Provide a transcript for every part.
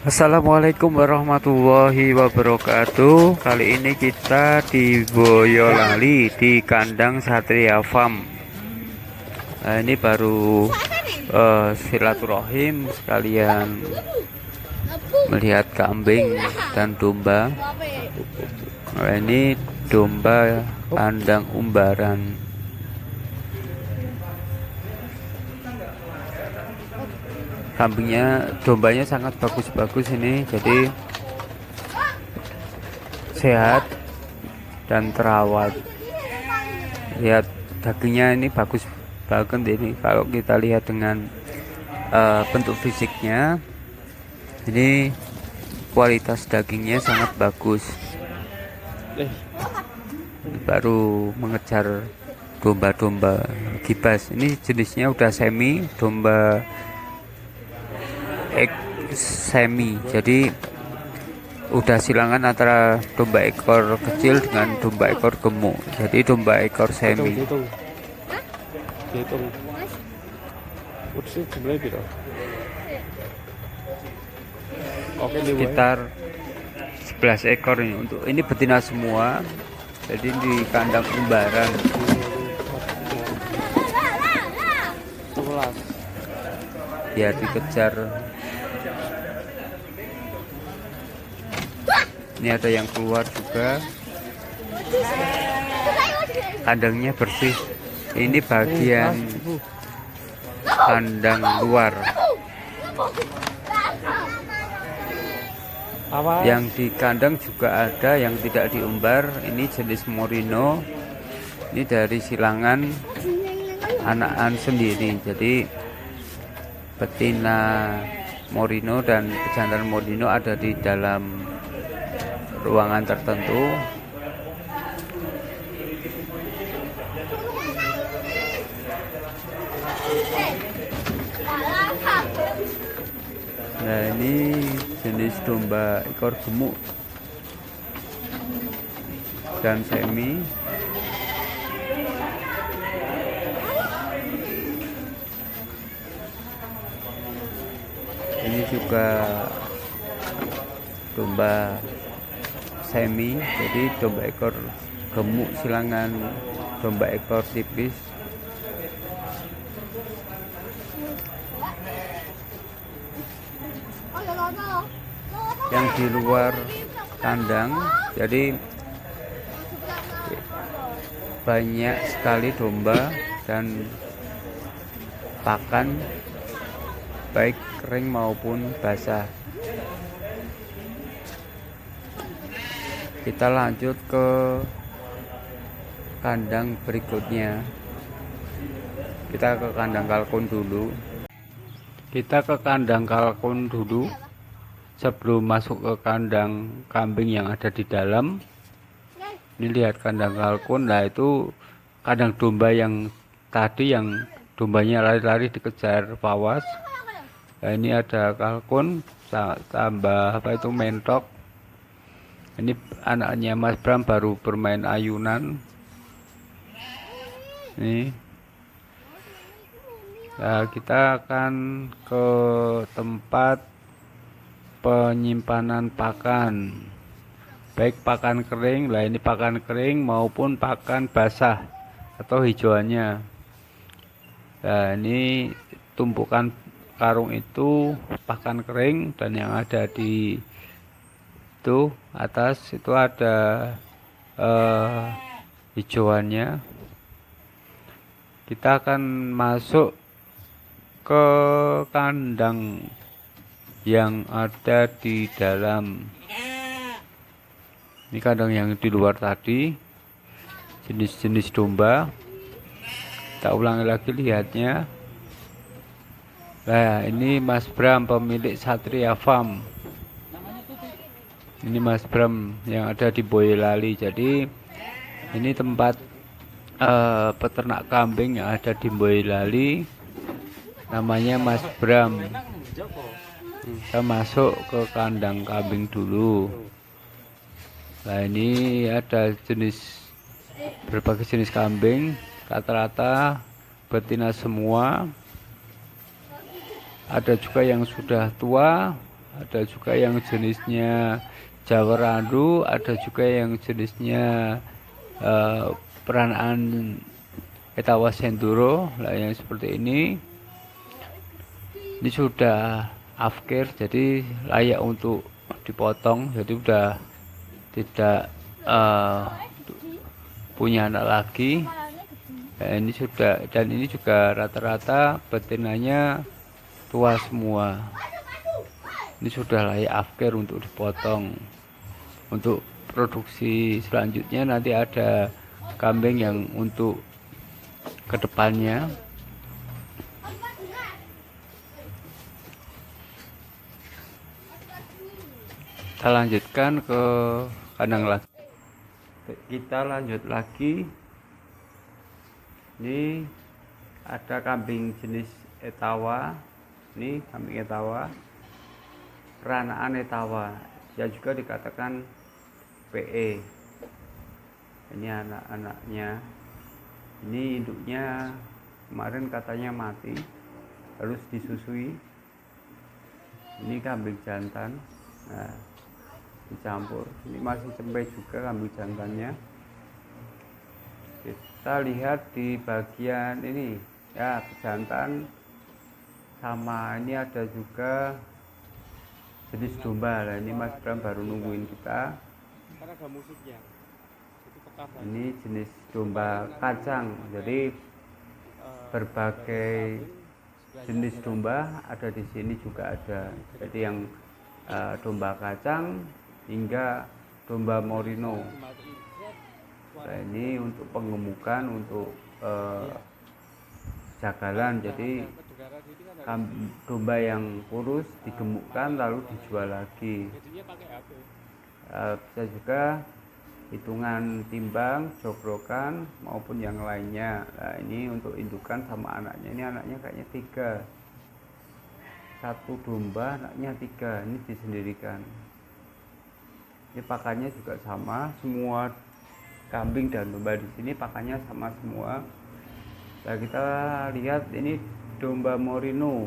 Assalamualaikum warahmatullahi wabarakatuh. Kali ini kita di Boyolali di kandang Satria Farm. Nah, ini baru silaturahim sekalian melihat kambing dan domba. Nah, ini domba kandang umbaran. Dombanya sangat bagus-bagus ini, jadi sehat dan terawat. Lihat dagingnya ini bagus banget ini. Kalau kita lihat dengan bentuk fisiknya, ini kualitas dagingnya sangat bagus. Baru mengejar domba-domba gibas. Ini jenisnya udah semi, domba semi, jadi udah silangan antara domba ekor kecil dengan domba ekor gemuk, jadi domba ekor semi. Dihitung kursi jumlahnya gitu. Oke, Sekitar 11 ekor ini. Untuk ini betina semua, jadi di kandang umbaran. 11. Biar dikejar. Ini ada yang keluar juga. Kandangnya bersih. Ini bagian kandang luar. Yang di kandang juga ada yang tidak diumbar. Ini jenis Merino. Ini dari silangan anakan sendiri. Jadi betina Merino dan pejantan Merino ada di dalam ruangan tertentu. Nah, ini jenis domba ekor gemuk dan semi. Ini juga domba semi, jadi domba ekor gemuk silangan domba ekor tipis. Yang di luar kandang, jadi banyak sekali domba dan pakan baik kering maupun basah. Kita lanjut ke kandang berikutnya. Kita ke kandang kalkun dulu. Sebelum masuk ke kandang kambing yang ada di dalam. Ini lihat kandang kalkun. Nah, itu kandang domba yang tadi, yang dombanya lari-lari dikejar pawas. Nah, ini ada kalkun tambah mentok. Ini anaknya Mas Bram baru bermain ayunan. Nih. Nah, kita akan ke tempat penyimpanan pakan, baik pakan kering. Lah, ini pakan kering maupun pakan basah atau hijauannya. Nah, ini tumpukan karung itu pakan kering, dan yang ada di itu atas itu ada hijauannya. Kita akan masuk ke kandang yang ada di dalam. Ini kandang yang di luar tadi, jenis-jenis domba. Kita ulangi lagi lihatnya. Nah, ini Mas Bram, pemilik Satria Farm. Ini Mas Bram yang ada di Boyolali. Jadi ini tempat peternak kambing yang ada di Boyolali. Namanya Mas Bram. Kita masuk ke kandang kambing dulu. Nah, ini ada berbagai jenis kambing, rata-rata betina semua. Ada juga yang sudah tua, ada juga yang jenisnya Jawa Randu, ada juga yang jenisnya peranaan Etawa Senduro lah yang seperti ini sudah afkir, jadi layak untuk dipotong, jadi udah tidak punya anak lagi. Nah, ini sudah, dan ini juga rata-rata betinanya tua semua. Ini sudah layak afkir untuk dipotong. Untuk produksi selanjutnya nanti ada kambing yang untuk kedepannya. Kita lanjutkan ke kandang lagi. Kita lanjut lagi. Ini ada kambing jenis Etawa. Ini kambing Etawa, peranaan Etawa, yang juga dikatakan PE. Ini anak-anaknya. Ini induknya kemarin katanya mati, harus disusui. Ini kambing jantan. Nah, dicampur. Ini masih cempe juga kambing jantannya. Kita lihat di bagian ini ya, jantan sama ini ada juga jenis domba. Nah, ini Mas Bram baru nungguin kita. Karena ada musiknya. Ini jenis domba kacang. Jadi berbagai jenis domba ada di sini juga ada. Jadi yang domba kacang hingga domba merino. Nah, ini untuk penggemukan, untuk jagalan. Jadi domba yang kurus digemukkan lalu dijual lagi. Bisa juga hitungan timbang, joglokan maupun yang lainnya. Nah, ini untuk indukan sama anaknya. Ini anaknya kayaknya 3. Satu domba anaknya 3. Ini disendirikan. Ini pakannya juga sama, semua kambing dan domba di sini pakannya sama semua. Nah, kita lihat ini domba merino.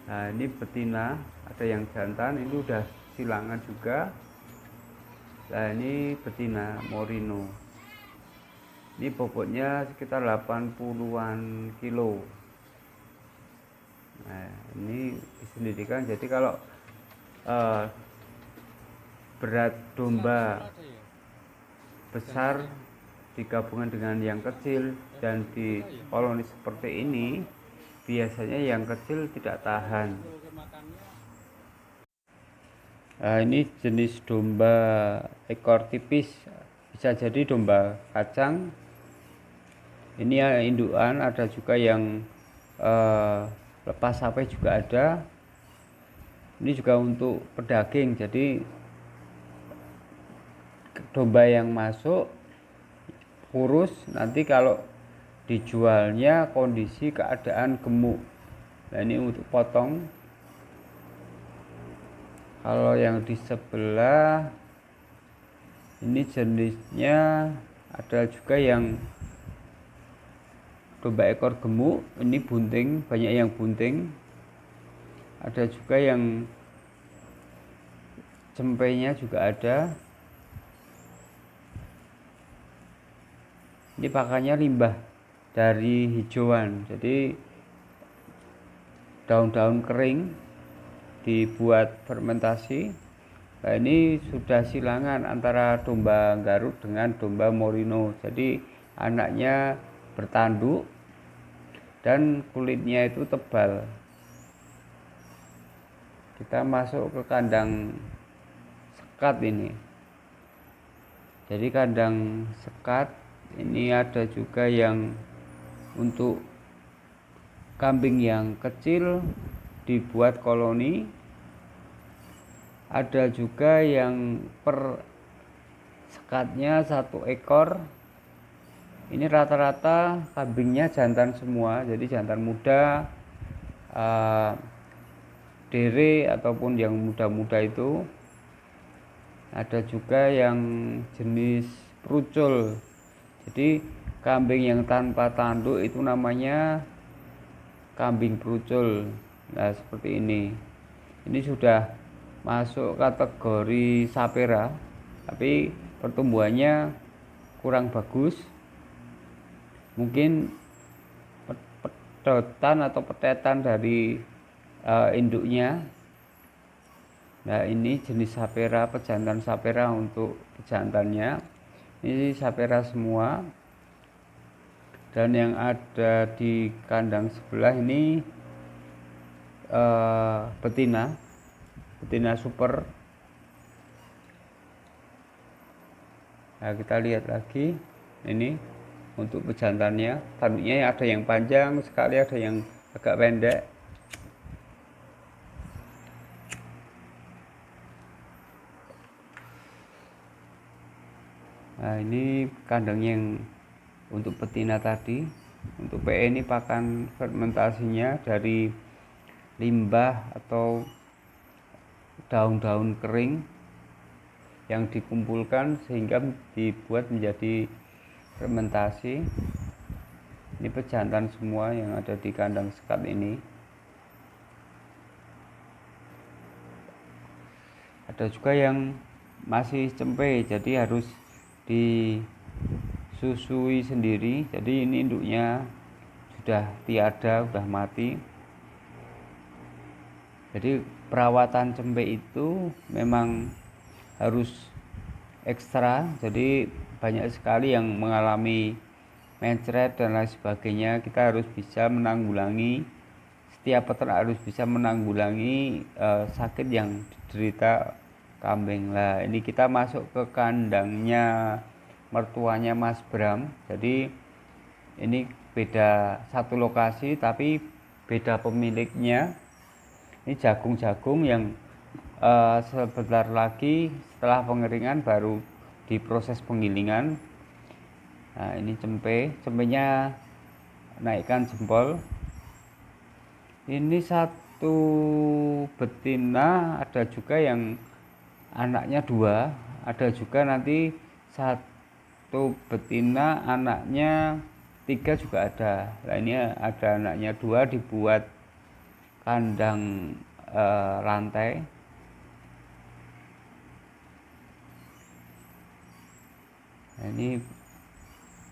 Nah, ini betina, ada yang jantan, ini udah silangan juga. Nah, ini betina merino. Ini bobotnya sekitar 80-an kilo. Nah, ini disendirikan. Jadi kalau berat domba besar digabungkan dengan yang kecil dan di koloni seperti ini, biasanya yang kecil tidak tahan. Nah, ini jenis domba ekor tipis, bisa jadi domba kacang. Ini ya indukan, ada juga yang lepas sampai juga ada. Ini juga untuk pedaging, jadi domba yang masuk kurus, nanti kalau dijualnya kondisi keadaan gemuk. Nah, ini untuk potong. Kalau yang di sebelah ini jenisnya ada juga yang domba ekor gemuk, ini bunting, banyak yang bunting. Ada juga yang cempenya juga ada. Ini pakannya limbah dari hijauan, jadi daun-daun kering dibuat fermentasi. Nah, ini sudah silangan antara domba Garut dengan domba merino, jadi anaknya bertanduk dan kulitnya itu tebal. Kita masuk ke kandang sekat ini. Jadi kandang sekat ini ada juga yang untuk kambing yang kecil dibuat koloni. Ada juga yang per sekatnya 1 ekor. Ini rata-rata kambingnya jantan semua, jadi jantan muda, dere ataupun yang muda-muda itu. Ada juga yang jenis perucul. Jadi kambing yang tanpa tanduk itu namanya kambing perucul. Nah, seperti ini. Ini sudah masuk kategori sapera, tapi pertumbuhannya kurang bagus. Mungkin pedotan atau petetan dari induknya. Nah, ini jenis sapera, pejantan sapera untuk pejantannya. Ini sapera semua. Dan yang ada di kandang sebelah ini betina super. Nah, kita lihat lagi ini untuk pejantannya, tanduknya ada yang panjang sekali, ada yang agak pendek. Nah, ini kandang yang untuk betina tadi. Untuk PE ini pakan fermentasinya dari limbah atau daun-daun kering yang dikumpulkan sehingga dibuat menjadi fermentasi. Ini pejantan semua yang ada di kandang sekat ini. Ada juga yang masih cempe, jadi harus disusui sendiri. Jadi ini induknya sudah tiada, sudah mati. Jadi perawatan cempe itu memang harus ekstra. Jadi banyak sekali yang mengalami mencret dan lain sebagainya. Kita harus bisa menanggulangi, setiap peternak harus bisa menanggulangi sakit yang diderita kambing. Lah, ini kita masuk ke kandangnya mertuanya Mas Bram. Jadi ini beda satu lokasi tapi beda pemiliknya. Ini jagung-jagung yang sebentar lagi setelah pengeringan baru diproses penggilingan. Nah, ini cempenya naikkan jempol. Ini satu betina, ada juga yang anaknya 2, ada juga nanti satu betina anaknya 3 juga ada. Nah, ini ada anaknya 2, dibuat kandang rantai. Nah, ini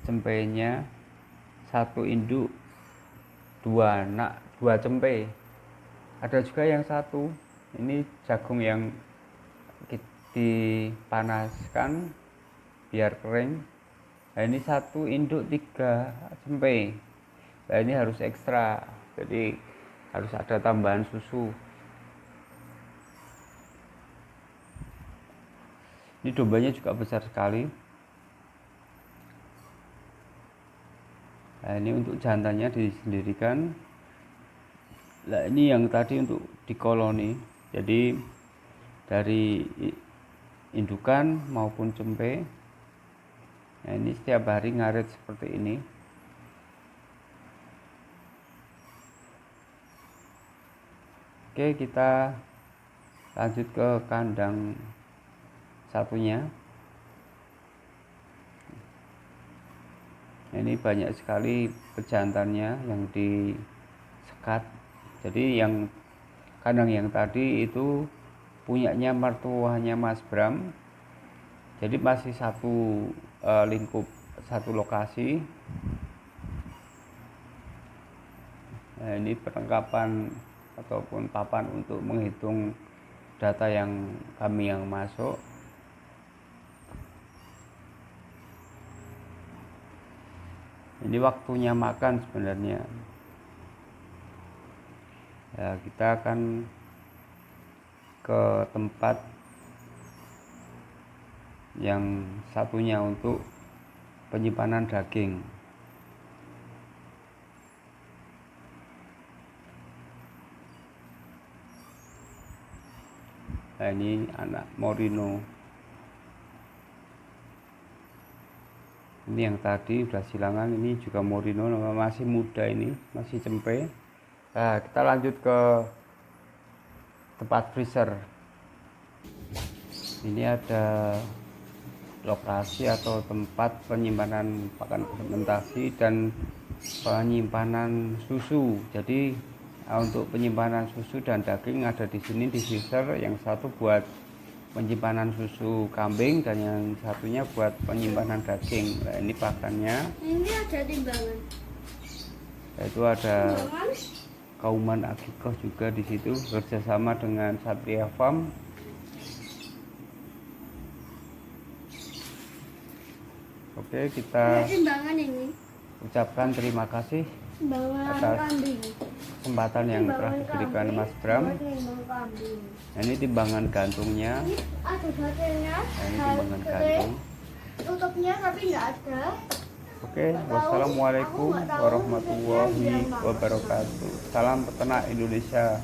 cempenya, satu induk 2 anak 2 cempe. Ada juga yang satu, ini jagung yang dipanaskan biar kering. Nah, ini satu induk 3 cempe. Nah, ini harus ekstra, jadi harus ada tambahan susu. Ini dombanya juga besar sekali. Nah, ini untuk jantannya disendirikan. Nah, ini yang tadi untuk di koloni. Jadi dari indukan maupun cempe. Nah, ini setiap hari ngarit seperti ini. Oke, kita lanjut ke kandang satunya. Ini banyak sekali pejantannya yang disekat. Jadi yang kandang yang tadi itu punyanya mertuanya Mas Bram. Jadi masih satu lingkup, satu lokasi. Nah, ini perlengkapan ataupun papan untuk menghitung data yang kami yang masuk. Ini waktunya makan sebenarnya. Ya, kita akan ke tempat yang satunya untuk penyimpanan daging. Nah, ini anak Morino. Ini yang tadi udah silangan, ini juga Morino, masih muda, ini masih cempe. Nah, kita lanjut ke tempat freezer. Ini ada lokasi atau tempat penyimpanan pakan fermentasi dan penyimpanan susu. Jadi Nah, untuk penyimpanan susu dan daging ada di sini di freezer. Yang satu buat penyimpanan susu kambing dan yang satunya buat penyimpanan daging. Nah, ini pakannya. Ini ada timbangan. Itu ada Timbangan. Kauman Akikoh juga di situ kerjasama dengan Satria Farm. Oke, Ada kita timbangan ini. ucapkan terima kasih Timbangan atas kambing. kesempatan yang telah diberikan Mas Bram. Timbangan kambing. Nah, ini timbangan gantungnya. Ini ada satunya. Nah, ini timbangan gantung. Tutupnya tapi nggak ada. Oke, wassalamualaikum warahmatullahi wabarakatuh. Salam peternak Indonesia.